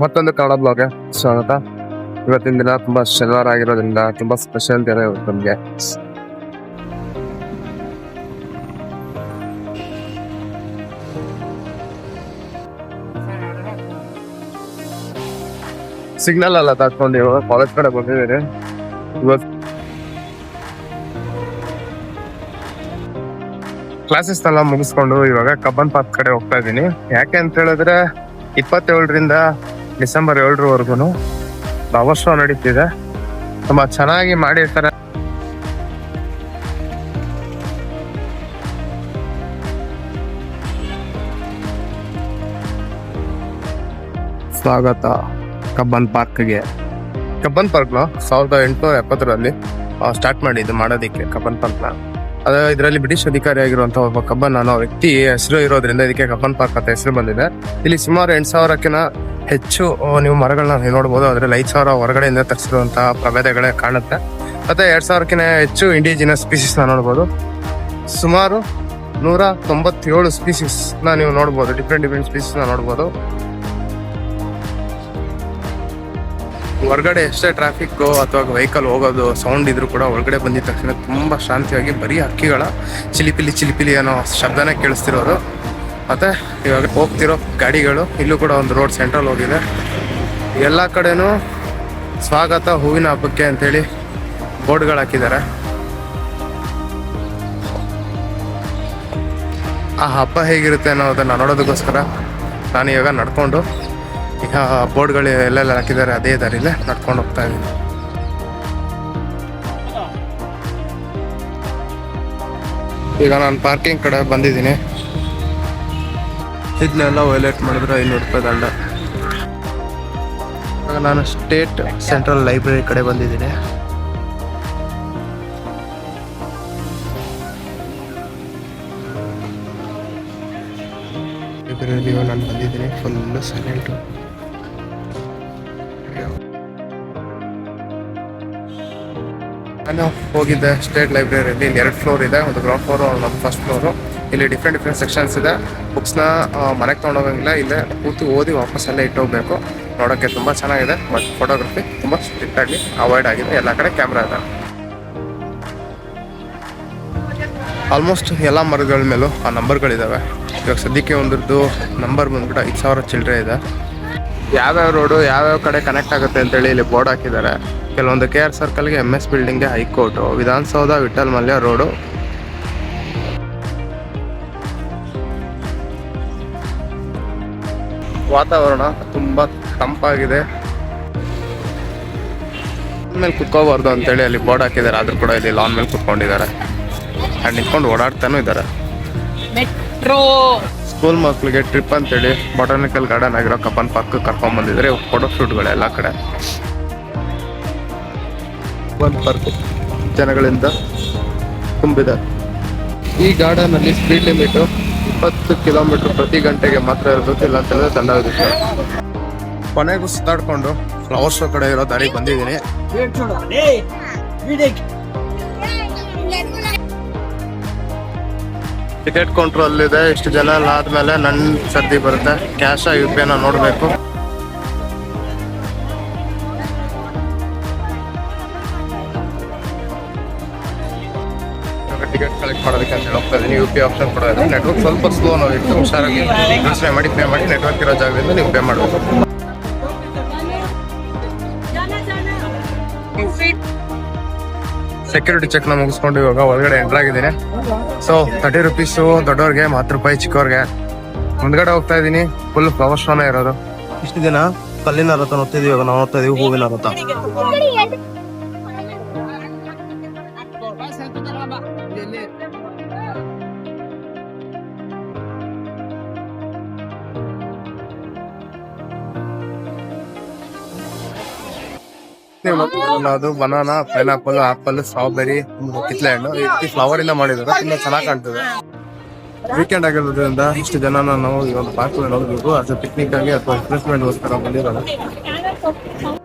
ಮತ್ತೊಂದು ಕನ್ನಡ ಬ್ಲಾಗ್ಗೆ ಸ್ವಾಗತ. ಇವತ್ತಿನ ದಿನ ತುಂಬಾ ಶನಿವಾರ ಆಗಿರೋದ್ರಿಂದ ತುಂಬಾ ಸ್ಪೆಷಲ್ ದಿನ ಇವತ್ತು ನಮ್ಗೆ. ಸಿಗ್ನಲ್ ಎಲ್ಲ ದಾಟ್ಕೊಂಡು ಇವಾಗ ಕಾಲೇಜ್ ಕಡೆ ಬಂದಿದ್ದೀನಿ. ಇವತ್ತು ಕ್ಲಾಸಸ್ ಎಲ್ಲ ಮುಗಿಸ್ಕೊಂಡು ಇವಾಗ ಕಬ್ಬನ್ ಪಾರ್ಕ್ ಕಡೆ ಹೋಗ್ತಾ ಇದ್ದೀನಿ. ಯಾಕೆ ಅಂತ ಹೇಳಿದ್ರೆ 27ರಿಂದ ಡಿಸೆಂಬರ್ 7ರವರೆಗೂ ಫ್ಲವರ್ ಶೋ ನಡೀತಿದೆ. ತುಂಬಾ ಚೆನ್ನಾಗಿ ಮಾಡಿರ್ತಾರೆ. ಸ್ವಾಗತ ಕಬ್ಬನ್ ಪಾರ್ಕ್ಗೆ. ಕಬ್ಬನ್ ಪಾರ್ಕ್ನ 1870ರಲ್ಲಿ ಸ್ಟಾರ್ಟ್ ಮಾಡಿದ್ದು ಮಾಡೋದಿಕ್ಕೆ ಕಬ್ಬನ್ ಪಾರ್ಕ್ನ. ಅದ ಇದರಲ್ಲಿ ಬ್ರಿಟಿಷ್ ಅಧಿಕಾರಿ ಆಗಿರುವಂತಹ ಒಬ್ಬ ಕಬ್ಬನ್ ಅನ್ನೋ ವ್ಯಕ್ತಿ ಹೆಸರು ಇರೋದ್ರಿಂದ ಇದಕ್ಕೆ ಕಬ್ಬನ್ ಪಾರ್ಕ್ ಅಂತ ಹೆಸರು ಬಂದಿದೆ. ಇಲ್ಲಿ ಸುಮಾರು 8,000ಕ್ಕಿಂತ ಹೆಚ್ಚು ನೀವು ಮರಗಳನ್ನ ನೋಡಬಹುದು. ಅದ್ರಲ್ಲಿ 5,000 ಹೊರಗಡೆಯಿಂದ ತರಿಸಿರುವಂತಹ ಪ್ರಭೇದಗಳೇ ಕಾಣುತ್ತೆ. ಮತ್ತೆ 2,000ಕ್ಕಿಂತ ಹೆಚ್ಚು ಇಂಡಿಜಿನಸ್ ಸ್ಪೀಸೀಸ್ ನ ನೋಡಬಹುದು. ಸುಮಾರು 197 ಸ್ಪೀಸೀಸ್ ನ ನೀವು ನೋಡಬಹುದು. ಡಿಫ್ರೆಂಟ್ ಸ್ಪೀಸೀಸ್ ನ ನೋಡಬಹುದು. ಹೊರಗಡೆ ಎಷ್ಟೇ ಟ್ರಾಫಿಕ್ ಅಥವಾ ವೆಹಿಕಲ್ ಹೋಗೋದು ಸೌಂಡ್ ಇದ್ರು ಕೂಡ ಒಳಗಡೆ ಬಂದಿದ ತಕ್ಷಣ ತುಂಬಾ ಶಾಂತಿಯಾಗಿ ಬರೀ ಹಕ್ಕಿಗಳ ಚಿಲಿಪಿಲಿ ಅನ್ನೋ ಶಬ್ದನೇ ಕೇಳಿಸ್ತಿರೋದು. ಮತ್ತೆ ಇವಾಗ ಹೋಗ್ತಿರೋ ಗಾಡಿಗಳು, ಇಲ್ಲೂ ಕೂಡ ಒಂದು ರೋಡ್ ಸೆಂಟ್ರಲ್ ಹೋಗಿದೆ. ಎಲ್ಲ ಕಡೆನೂ ಸ್ವಾಗತ ಹೂವಿನ ಹಬ್ಬಕ್ಕೆ ಅಂತೇಳಿ ಬೋರ್ಡ್ಗಳು ಹಾಕಿದ್ದಾರೆ. ಆ ಹಬ್ಬ ಹೇಗಿರುತ್ತೆ ಅನ್ನೋದನ್ನ ನೋಡೋದಕ್ಕೋಸ್ಕರ ನಾನು ಇವಾಗ ನಡ್ಕೊಂಡು ಈಗ ಬೋರ್ಡ್ಗಳು ಎಲ್ಲೆಲ್ಲ ಹಾಕಿದ್ದಾರೆ ಅದೇ ದಾರಿಲೇ ನಡ್ಕೊಂಡು ಹೋಗ್ತಾ ಇದ್ದೀನಿ. ಈಗ ನಾನು ಪಾರ್ಕಿಂಗ್ ಕಡೆ ಬಂದಿದ್ದೀನಿ. ಇದನ್ನೆಲ್ಲ ವೈಲೇಟ್ ಮಾಡಿದ್ರೆ 500 ರೂಪಾಯಿ ದಂಡ. ಇವಾಗ ನಾನು ಸ್ಟೇಟ್ ಸೆಂಟ್ರಲ್ ಲೈಬ್ರರಿ ಕಡೆ ಬಂದಿದ್ದೀನಿ. ಲೈಬ್ರರಿ ನಾನು ಬಂದಿದ್ದೀನಿ. Full silent. ನಾನು ಹೋಗಿದ್ದೆ ಸ್ಟೇಟ್ ಲೈಬ್ರರಿಯಲ್ಲಿ. ಇಲ್ಲಿ 2 ಫ್ಲೋರ್ ಇದೆ. ಒಂದು ಗ್ರೌಂಡ್ ಫ್ಲೋರ್, ಒಂದು ಫಸ್ಟ್ ಫ್ಲೋರು. ಇಲ್ಲಿ ಡಿಫ್ರೆಂಟ್ ಸೆಕ್ಷನ್ಸ್ ಇದೆ. ಬುಕ್ಸ್ನ ಮನೆಗೆ ತೊಗೊಂಡೋಗಂಗಿಲ್ಲ, ಇಲ್ಲೇ ಕೂತು ಓದಿ ವಾಪಸ್ ಅಲ್ಲೇ ಇಟ್ಟೋಗ್ಬೇಕು. ನೋಡೋಕ್ಕೆ ತುಂಬ ಚೆನ್ನಾಗಿದೆ. ಬಟ್ ಫೋಟೋಗ್ರಫಿ ತುಂಬ ಸ್ಟ್ರಿಕ್ಟ್ ಆಗಿ ಅವಾಯ್ಡ್ ಆಗಿದೆ. ಎಲ್ಲ ಕಡೆ ಕ್ಯಾಮ್ರಾ ಇದೆ. ಆಲ್ಮೋಸ್ಟ್ ಎಲ್ಲ ಮರಗಳ ಮೇಲೂ ಆ ನಂಬರ್ಗಳಿದ್ದಾವೆ. ಇವಾಗ ಸದ್ಯಕ್ಕೆ ಒಂದ್ರದ್ದು ನಂಬರ್ ಬಂದ್ಬಿಟ್ಟು 5,000 ಚಿಲ್ಲರೆ ಇದೆ. ಯಾವ್ಯಾವ ರೋಡು ಯಾವ್ಯಾವ ಕಡೆ ಕನೆಕ್ಟ್ ಆಗುತ್ತೆ ಅಂತೇಳಿ ಇಲ್ಲಿ ಬೋರ್ಡ್ ಹಾಕಿದ್ದಾರೆ. ಕೆಲವೊಂದು KR ಸರ್ಕಲ್ಗೆ, MS ಬಿಲ್ಡಿಂಗ್ಗೆ ಹೈಕೋರ್ಟು, ವಿಧಾನಸೌಧ, ವಿಠಲ್ ಮಲ್ಯ ರೋಡು. ವಾತಾವರಣ ತುಂಬಾ ತಂಪಾಗಿದೆ. ಮೇಲೆ ಕುತ್ಕೋಬಾರ್ದು ಅಂತೇಳಿ ಅಲ್ಲಿ ಬೋರ್ಡ್ ಹಾಕಿದ್ದಾರೆ. ಆದ್ರೂ ಕೂಡ ಇಲ್ಲಿ ಲಾನ್ ಮೇಲೆ ಕುತ್ಕೊಂಡಿದ್ದಾರೆ. ಅಂಡ್ ನಿಂತ್ಕೊಂಡು ಓಡಾಡ್ತಾನೂ ಇದ್ದಾರೆ. ಸ್ಕೂಲ್ ಮಕ್ಕಳಿಗೆ ಟ್ರಿಪ್ ಅಂತೇಳಿ ಬಾಟಾನಿಕಲ್ ಗಾರ್ಡನ್ ಆಗಿರೋ ಕಬ್ಬನ್ ಪಾರ್ಕ್ ಕರ್ಕೊಂಡ್ ಬಂದಿದ್ರೆ ಫೋಟೋ ಶೂಟ್ಗಳು ಎಲ್ಲ ಕಡೆ. ಕಬ್ಬನ್ ಪಾರ್ಕ್ ಜನಗಳಿಂದ ತುಂಬಿದೆ. ಈ ಗಾರ್ಡನ್ ಅಲ್ಲಿ ಸ್ಪೀಡ್ ಲಿಮಿಟ್ 20 ಕಿಲೋಮೀಟರ್ ಪ್ರತಿ ಗಂಟೆಗೆ ಮಾತ್ರ ಇರಬೇಕು, ಇಲ್ಲ ಅಂತಂದ್ರೆ ದಂಡ ವಿಧಿಸ್ತಾರೆ. ಕೊನೆಗೂ ಸುತ್ತಾಡ್ಕೊಂಡು ಫ್ಲವರ್ ಶೋ ಕಡೆ ಇರೋ ದಾರಿಗೆ ಬಂದಿದ್ದೀನಿ. ಟಿಕೆಟ್ ಕೌಂಟರ್ ಇದೆ. ಇಷ್ಟು ಜನ ಎಲ್ಲ ಆದ್ಮೇಲೆ ನನ್ನ ಸರ್ದಿ ಬರುತ್ತೆ. ಕ್ಯಾಶ UPI ನೋಡ್ಬೇಕು. ಟಿಕೆಟ್ ಕಲೆಕ್ಟ್ ಮಾಡೋದಕ್ಕೆ ಅಂತ ಹೇಳಿ ಹೋಗ್ತಾ ಇದ್ದೀನಿ. UPI ಆಪ್ಷನ್ ಕೂಡ ಇದೆ. ನೆಟ್ವರ್ಕ್ ಸ್ವಲ್ಪ ಸ್ಲೋ ನೋಡಿತ್ತು. ಹುಷಾರಾಗಿ ಯೋಚನೆ ಮಾಡಿ ಪೇ ಮಾಡಿ. ನೆಟ್ವರ್ಕ್ ಇರೋ ಜಾಗದಿಂದ ನೀವು ಪೇ ಮಾಡಬೇಕು. ಸೆಕ್ಯೂರಿಟಿ ಚೆಕ್ ನ ಮುಗಿಸ್ಕೊಂಡು ಇವಾಗ ಒಳಗಡೆ ಎಂಟರ್ ಆಗಿದ್ದೀನಿ. ಸೊ 30 ರೂಪೀಸು ದೊಡ್ಡವ್ರಿಗೆ, 10 ರೂಪಾಯಿ ಚಿಕ್ಕವ್ರಿಗೆ. ಮುಂದ್ಗಡೆ ಹೋಗ್ತಾ ಇದ್ದೀನಿ. ಫುಲ್ ಫ್ಲವರ್ ಶೋನೇ ಇರೋದು. ಇಷ್ಟು ದಿನ ಕಲ್ಲಿನ ರಥ ನೋಡ್ತಿದ್ವಿ, ಇವಾಗ ನಾವು ನೋಡ್ತಾ ಇದೀವಿ ಹೂವಿನ ರಥ. ಅದು ಬನಾನಾ, ಪೈನಾಪಲ್, ಆಪಲ್, ಸ್ಟ್ರಾಬೆರಿ, ಕಿತ್ಲೆ ಹಣ್ಣು ಈ ರೀತಿ ಫ್ಲವರ್ ಇಂದ ಮಾಡಿದ್ದಾರೆ. ತುಂಬಾ ಚೆನ್ನಾಗಿ ಕಾಣ್ತದೆ. ವೀಕೆಂಡ್ ಆಗಿರೋದ್ರಿಂದ ಇಷ್ಟು ಜನ ನಾವು ಈ ಒಂದು ಪಾರ್ಕ್ ನೋಡಬೇಕು. ಅದು ಪಿಕ್ನಿಕ್ ಆಗಿ ಅಥವಾ ರಿಫ್ರೆಶ್ಮೆಂಟ್ಗೋಸ್ಕರ ಬಂದಿರೋದು.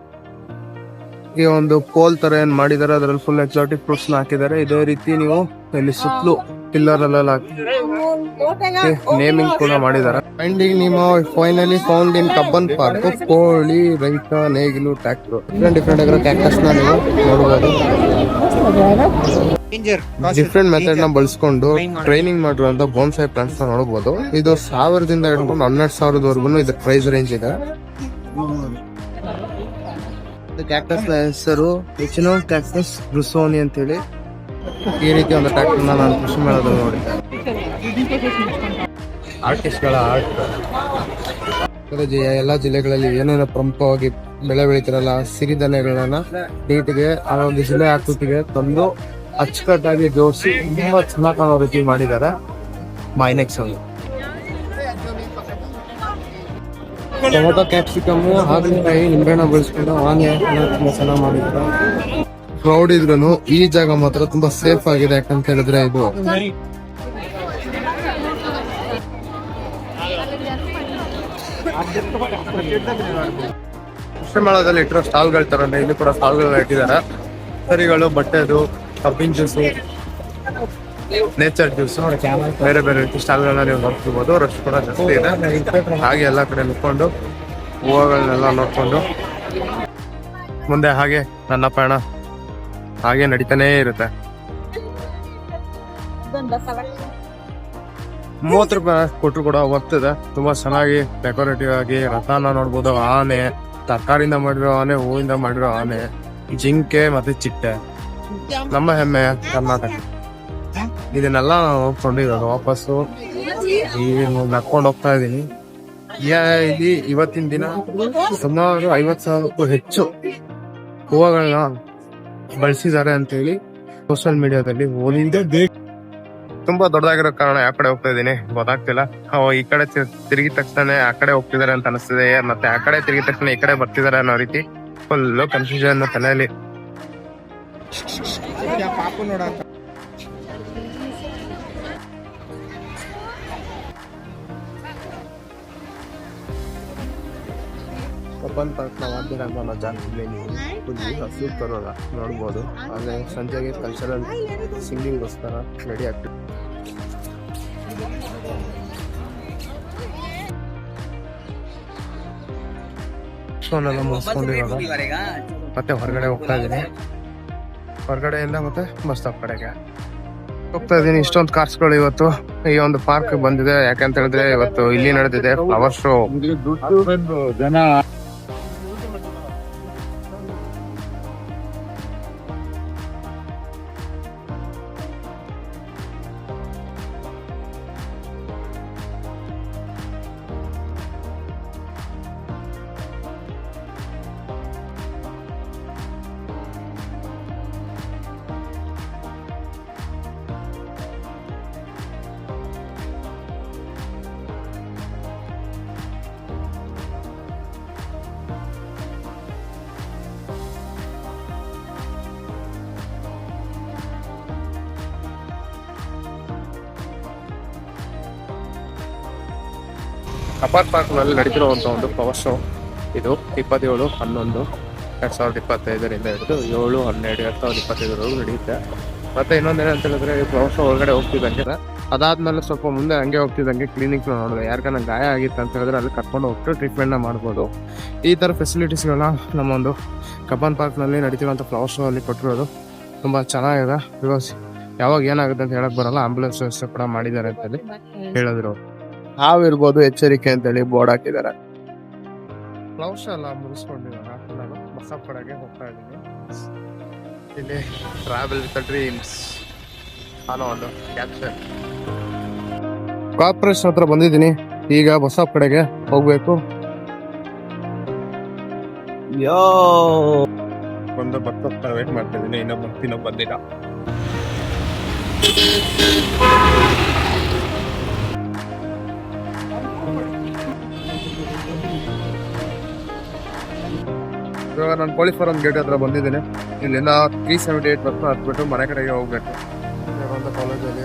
ಈ ಒಂದು ಪೋಲ್ ತರ ಏನ್ ಮಾಡಿದಾರೆ, ಅದ್ರಲ್ಲಿ ಫುಲ್ ಎಕ್ಸಾಟಿಕ್ ಫ್ರೂಟ್ಸ್ ನ ಹಾಕಿದ್ದಾರೆ. ಇದೇ ರೀತಿ ನೀವು ಇಲ್ಲಿ ಸುತ್ತಲೂ ಪಿಲ್ಲರ್ ಅಲ್ಲೆಲ್ಲ ನೇಮಿಂಗ್ ಕೂಡ ಮಾಡಿದ್ದಾರೆ. Finding Nimu finally found in Cubbon park. ಕೋಳಿ, ರೈತ, ನೇಗಿಲು, ಟ್ರ್ಯಾಕ್ಟರ್, ಡಿಫ್ರೆಂಟ್ ಆಗಿರೋ ಕ್ಯಾಕ್ಟಸ್ ನ ನೀವು ನೋಡಬಹುದು. ಡಿಫ್ರೆಂಟ್ ಮೆಥಡ್ ನ ಬಳಸ್ಕೊಂಡು ಟ್ರೈನಿಂಗ್ ಮಾಡಿರುವಂತ ಬೋನ್ಸಾಯ್ ಪ್ಲಾಂಟ್ಸ್ ನ ನೋಡಬಹುದು. ಇದು 1000ದಿಂದ ಹಿಡ್ಕೊಂಡು 12,000 ಇದ್ರ ಪ್ರೈಸ್ ರೇಂಜ್ ಇದೆ. ಕ್ಯಾಕ್ಟಸ್ ನ ಹೆಸರು ಎಚಿನೋ ಕ್ಯಾಕ್ಟಸ್ ಬ್ರುಸೋನಿ ಅಂತ ಹೇಳಿ. ಈ ರೀತಿ ಒಂದು ಟ್ರ್ಯಾಕ್ಟರ್ ನಾನು ಕೃಷಿ ಮೇಳದಲ್ಲಿ ನೋಡಿದ್ದೆ. ಆರ್ಟಿಸ್ಟ್ ಗಳ ಆರ್ಟ್ ಎಲ್ಲಾ ಜಿಲ್ಲೆಗಳಲ್ಲಿ ಏನೇನೋ ಪ್ರಮುಖವಾಗಿ ಬೆಳೆ ಬೆಳಿತಾರಲ್ಲ ಸಿರಿಧಾನ್ಯಗಳನ್ನ ನೀಟಿಗೆ ಆ ಒಂದು ಜಿಲ್ಲೆ ಆಕೃತಿಗೆ ತಂದು ಅಚ್ಚುಕಟ್ಟಾಗಿ ಜೋಡಿಸಿ ತುಂಬಾ ಚೆನ್ನಾಗಿ ಕಾಣೋ ರೀತಿ ಮಾಡಿದ್ದಾರೆ. ಮೈನೆಕ್ಸ್ ಅಲ್ಲಿ ಟೊಮೊಟೊ, ಕ್ಯಾಪ್ಸಿಕಮ್, ಹಾಗಲಕಾಯಿ, ನಿಂಬೆಹಣ್ಣು ಬಳಸ್ಕೊಂಡು ಆನೆ ತುಂಬಾ ಚೆನ್ನಾಗಿ ಮಾಡಿದ್ದಾರೆ. ಕ್ರೌಡ್ ಇದ್ರೂ ಈ ಜಾಗ ಮಾತ್ರ ತುಂಬಾ ಸೇಫ್ ಆಗಿದೆ. ಯಾಕಂತ ಹೇಳಿದ್ರೆ ಇದು ಕೃಷಿ ಮೇಳದಲ್ಲಿ ಇಟ್ಟಿರೋ ಸ್ಟಾಲ್ಗಳು ತರನೇ ಇಲ್ಲಿ ಕೂಡ ಸ್ಟಾಲ್ಗಳನ್ನ ಇಟ್ಟಿದ್ದಾರೆ. ಸರಿಗಳು, ಬಟ್ಟೆದು, ಕಬ್ಬಿನ ಜ್ಯೂಸು, ನೇಚರ್ ಜ್ಯೂಸ್, ಬೇರೆ ಬೇರೆ ರೀತಿ ಸ್ಟಾಲ್ಗಳನ್ನ ನೀವು ನೋಡ್ತಿರ್ಬೋದು. ರಶ್ ಕೂಡ ಜಾಸ್ತಿ ಇದೆ. ಹಾಗೆ ಎಲ್ಲ ಕಡೆ ನಿಂತ್ಕೊಂಡು ಹೂವುಗಳನ್ನೆಲ್ಲ ನೋಡ್ಕೊಂಡು ಮುಂದೆ ಹಾಗೆ ನನ್ನ ಪಯಣ ಹಾಗೆ ನಡೀತಾನೇ ಇರುತ್ತೆ. 30 ರೂಪಾಯಿ ಕೊಟ್ಟರು ಕೂಡ ಹೋಗ್ತದೆ. ತುಂಬಾ ಚೆನ್ನಾಗಿ ಡೆಕೋರೇಟಿವ್ ಆಗಿ ರಥನ ನೋಡ್ಬೋದು. ಆನೆ, ತರಕಾರಿಯಿಂದ ಮಾಡಿರೋ ಆನೆ, ಹೂವಿಂದ ಮಾಡಿರೋ ಆನೆ, ಜಿಂಕೆ ಮತ್ತೆ ಚಿಟ್ಟೆ, ನಮ್ಮ ಹೆಮ್ಮೆ ಕರ್ನಾಟಕ. ಇದನ್ನೆಲ್ಲ ಹೋಗ್ಕೊಂಡಿರೋದು ವಾಪಸ್ಸು ನಡ್ಕೊಂಡು ಹೋಗ್ತಾ ಇದೀನಿ. ಇಲ್ಲಿ ಇವತ್ತಿನ ದಿನ ಸುಮಾರು 50,000ಕ್ಕೂ ಹೆಚ್ಚು ಹೂವುಗಳನ್ನ ಬಳಸಿದ್ದಾರೆ ಅಂತ ಹೇಳಿ ಸೋಷಿಯಲ್ ಮೀಡಿಯಾದಲ್ಲಿ ಓದಿದ್ದೆ. ತುಂಬಾ ದೊಡ್ಡದಾಗಿರೋ ಕಾರಣ ಯಾವ ಕಡೆ ಹೋಗ್ತಾ ಇದೀನಿ ಗೊತ್ತಾಗ್ತಿಲ್ಲ. ಈ ಕಡೆ ತಿರುಗಿದ ತಕ್ಷಣ ಆ ಕಡೆ ಹೋಗ್ತಿದಾರೆ ಅಂತ ಅನಿಸ್ತಿದೆ, ಮತ್ತೆ ಆ ಕಡೆ ತಿರುಗಿದ ತಕ್ಷಣ ಈ ಕಡೆ ಬರ್ತಿದಾರೆ ಅನ್ನೋ ರೀತಿ ಫುಲ್ ಕನ್ಫ್ಯೂಷನ್ ತಲೆಯಲ್ಲಿ. ಕಬ್ಬನ್ ಪಾರ್ಕ್ ನ ವಾದ್ಯರಂಗನ ಜಾಗದಲ್ಲಿ ನೀವು ಹಸು ತರೋಲ್ಲ ನೋಡ್ಬೋದು. ಹಾಗೆ ಸಂಜೆಗೆ ಕಲ್ಚರಲ್ ಸಿಂಗಿಂಗ್ಗೋಸ್ಕರ ರೆಡಿ ಆಗ್ತದೆ. ಶೋನೆಲ್ಲ ಮುಗಿಸ್ಕೊಂಡಿರೋದು ಮತ್ತೆ ಹೊರಗಡೆ ಹೋಗ್ತಾ ಇದೀನಿ. ಹೊರಗಡೆಯಿಂದ ಮತ್ತೆ ಬಸ್ ಸ್ಟಾಪ್ ಕಡೆಗೆ ಹೋಗ್ತಾ ಇದೀನಿ. ಇಷ್ಟೊಂದು ಕಾರ್ಸ್ಗಳು ಇವತ್ತು ಈ ಒಂದು ಪಾರ್ಕ್ ಬಂದಿದೆ. ಯಾಕಂತ ಹೇಳಿದ್ರೆ ಇವತ್ತು ಇಲ್ಲಿ ನಡೆದಿದೆ ಫ್ಲವರ್ ಶೋ. ಜನ ಅಪಾರ್ ಪಾರ್ಕ್ ನಲ್ಲಿ ನಡೀತಿರುವಂತ ಒಂದು ಫ್ಲವರ್ ಶೋ. ಇದು 27/11/2025ರಿಂದ ಹಿಡಿದು 7/12/2025 ನಡೆಯುತ್ತೆ. ಮತ್ತೆ ಇನ್ನೊಂದೇನಂತ ಹೇಳಿದ್ರೆ ಈ ಫ್ಲವರ್ ಶೋ ಹೊರಗಡೆ ಹೋಗ್ತಿದ್ದಂಗೆ, ಅದಾದ್ಮೇಲೆ ಸ್ವಲ್ಪ ಮುಂದೆ ಹಂಗೆ ಹೋಗ್ತಿದ್ದಂಗೆ ಕ್ಲಿನಿಕ್ ನೋಡಿದೆ. ಯಾರಿಗಾನ ಗಾಯ ಆಗಿತ್ತು ಅಂತ ಹೇಳಿದ್ರೆ ಅಲ್ಲಿ ಕರ್ಕೊಂಡು ಹೋಗ್ಬಿಟ್ಟು ಟ್ರೀಟ್ಮೆಂಟ್ ನ ಮಾಡ್ಬೋದು. ಈ ತರ ಫೆಸಿಲಿಟೀಸ್ಗಳನ್ನ ನಮ್ಮೊಂದು ಕಬ್ಬನ್ ಪಾರ್ಕ್ ನಲ್ಲಿ ನಡೀತಿರುವಂತ ಫ್ಲವರ್ ಶೋ ಅಲ್ಲಿ ಕೊಟ್ಟಿರೋದು ತುಂಬಾ ಚೆನ್ನಾಗಿದೆ. ಬಿಕಾಸ್ ಯಾವಾಗ ಏನಾಗುತ್ತೆ ಅಂತ ಹೇಳಕ್ ಬರಲ್ಲ. ಆಂಬುಲೆನ್ಸ್ ವ್ಯವಸ್ಥೆ ಕೂಡ ಮಾಡಿದ್ದಾರೆ ಅಂತ ಹೇಳಿ ಹೇಳಿದ್ರು. ಹಾವಿರ್ಬೋದು ಎಚ್ಚರಿಕೆ ಅಂತೇಳಿ ಬೋರ್ಡ್ ಹಾಕಿದ್ದಾರೆ. ಫ್ಲವರ್ ಶೋ ಎಲ್ಲ ಮುಗಿಸ್ಕೊಂಡಿದ್ದಾರೆ. ನಾನು ಬಸ್ಸಾಪ್ ಕಡೆಗೆ ಹೋಗ್ತಾ ಇದ್ದೀನಿ. ಇಲ್ಲಿ ಟ್ರಾವೆಲ್ ವಿತ್ ಡ್ರೀಮ್ಸ್ ಅನ್ನೋ ಒಂದು ಕ್ಯಾಪ್ಷನ್. ಕಾರ್ಪೊರೇಷನ್ ಹತ್ರ ಬಂದಿದ್ದೀನಿ. ಈಗ ಬಸ್ಸಾಪ್ ಕಡೆಗೆ ಹೋಗ್ಬೇಕು. ಒಂದು ಬಸ್ ವೇಟ್ ಮಾಡ್ತಾ ಇದ್ದೀನಿ. ಇನ್ನೊಬ್ಬ ಬಂದಿಲ್ಲ. ಇವಾಗ ನಾನು ಕೋಳಿ ಫಾರಂ ಗೇಟ್ ಹತ್ರ ಬಂದಿದ್ದೀನಿ. ಇಲ್ಲಿಂದ 378 ಬಸ್ ಹತ್ಬಿಟ್ಟು ಮನೆ ಕಡೆಗೆ ಹೋಗ್ಬೇಕು. ಕಾಲೇಜಲ್ಲಿ